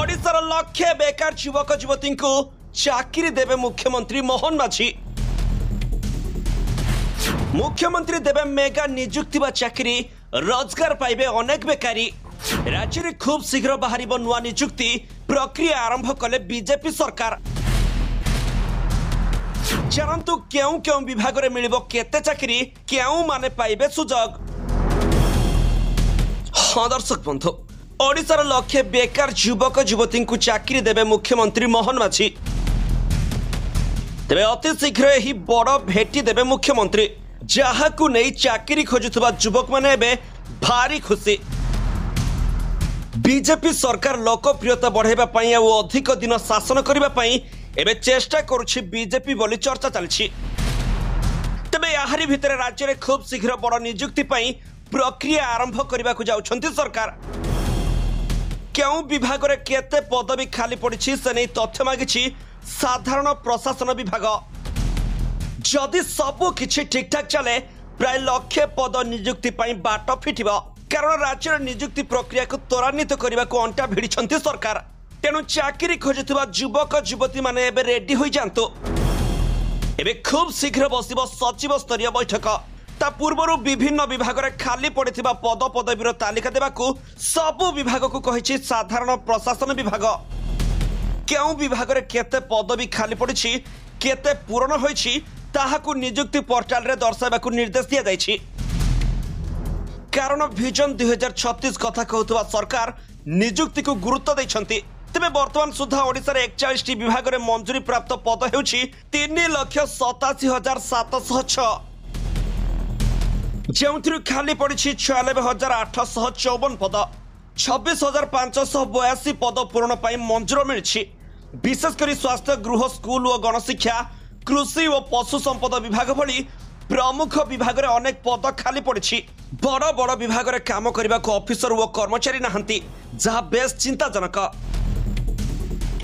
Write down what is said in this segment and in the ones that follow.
ओडिशार लक्षे बेकार युवक युवती को चाकरी देवे मुख्यमंत्री मोहन माझी। मुख्यमंत्री देवे मेगा निजुक्ति व चाकरी रोजगार पाइबे अनेक बेकारी। राज्य में खूब शीघ्र बाहर नुआ निजुक्ति प्रक्रिया आरंभ कले बीजेपी सरकार। जानतु क्यों क्यों विभाग में मिलिबो केते चाकरी, क्यों माने पाइबे सुजोग। हाँ दर्शक बंधु, ओडिशार लक्षे बेकार युवक युवती को चाकरी देवे मुख्यमंत्री मोहन माझी। तेरे अति शीघ्र ही बड़ भेटी देवे मुख्यमंत्री, जहाकू नहीं चाकरी खोजुवा युवक माने एबे भारी खुशी। बीजेपी सरकार लोकप्रियता बढ़ाइबा पई आ अधिक दिन शासन करबा पई एबे चेष्टा करुछि बीजेपी बोली चर्चा चलछि। तबे याहारी भितर राज्य में खूब शीघ्र बड़ निजुक्ति पई प्रक्रिया आरंभ करबा को जाउछंती सरकार। क्यों विभाग रे केते पदवी खाली पड़िछि से नहीं तथ्य मागिछि साधारण प्रशासन विभाग। जदि सबु किछि ठीक ठाक चले प्राय लक्षे पद निजुक्ति पई बाट फिटिबो, कारण राज्य निजुक्ति प्रक्रिया को त्वरान्वित करने को अंटा भिड़ी सरकार। तेणु चाकरी खोजुवा युवक युवती माने एबे रेडी हो जातु। एबे खूब शीघ्र बसिब सचिव स्तरीय बैठक। ता पूर्व विभिन्न विभाग रे खाली पड़िथिबा पद पदवीर तालिका देबाकू सबु विभाग को कहिछि साधारण प्रशासन विभाग। क्यों विभाग रे केते पदवी खाली पड़िछि, केते पूर्ण होइछि ताहाकू निजुक्ति पोर्टाल रे दर्शाइबाकू निर्देश दिया जाइछि। कारण विजन 2036 कथा कहउतबा सरकार निजुक्ति को गुरुत्व दैछंती। तेबे वर्तमान सुधा ओडिसा रे 41 टी विभाग रे मंजूरी प्राप्त पद हेउछि 3,87,706, जेउथिरु खाली पड़िछि 96,854 पद। 26,582 पद पूर्ण पाई मंजूर मिलिछि। विशेषकर स्वास्थ्य, गृह, स्कूल और गणशिक्षा, कृषि और पशु संपद विभाग भली प्रमुख विभाग रे अनेक पद खाली पड़िछि। बड़ बड़ विभाग रे काम करबा को ऑफिसर और कर्मचारी नाहंती, जहा बेस चिंताजनक।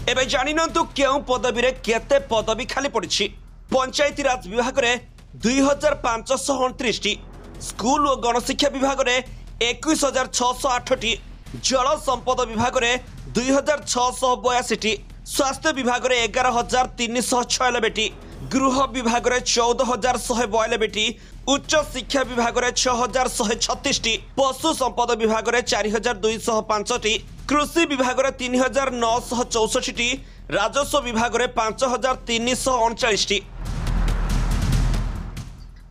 एबे जानिनंतु क्यों पदवी रे केते पदवी खाली पड़िछि। पंचायती राज विभाग रे 2,529 टी, स्कूल और गणशिक्षा विभाग रे 21,608 टी, जल संपद विभाग रे 2,682 टी, स्वास्थ्य विभाग रे 11,396 टी, गृह विभाग रे 14,192 टी, उच्च शिक्षा विभाग रे 6,136 टी, पशु संपद विभाग रे 4,205 टी, कृषि विभाग रे 3,964 टी, राजस्व विभाग रे 5,339 टी।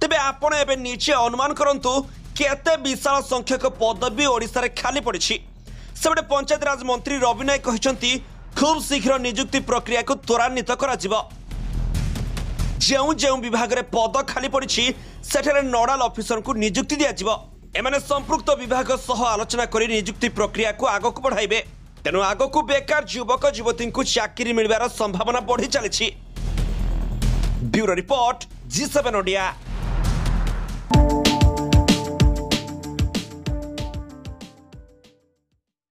तेबे आपण एबे नीचे अनुमान करंतु केते विशाल संख्यक पदवी ओडिसा रे खाली पड़िछि। सेबडे पंचायत राज मंत्री रवि नायक कहिसंती खूब शीघ्र निजुक्ति प्रक्रिया को त्वरान्वित करा जिवो। जेउ विभाग रे पद खाली पड़िछि सेठारे नोडाल ऑफिसर को निजुक्ति दिया जिवो। एमाने संपृक्त विभाग सह आलोचना करी निजुक्ति प्रक्रिया को आगक बढ़ाइबे। तेनु आगक बेकार युवक युवती को चाकरी मिलबार संभावना बढ़ी चलिछि। Bureau report, G7 Odia.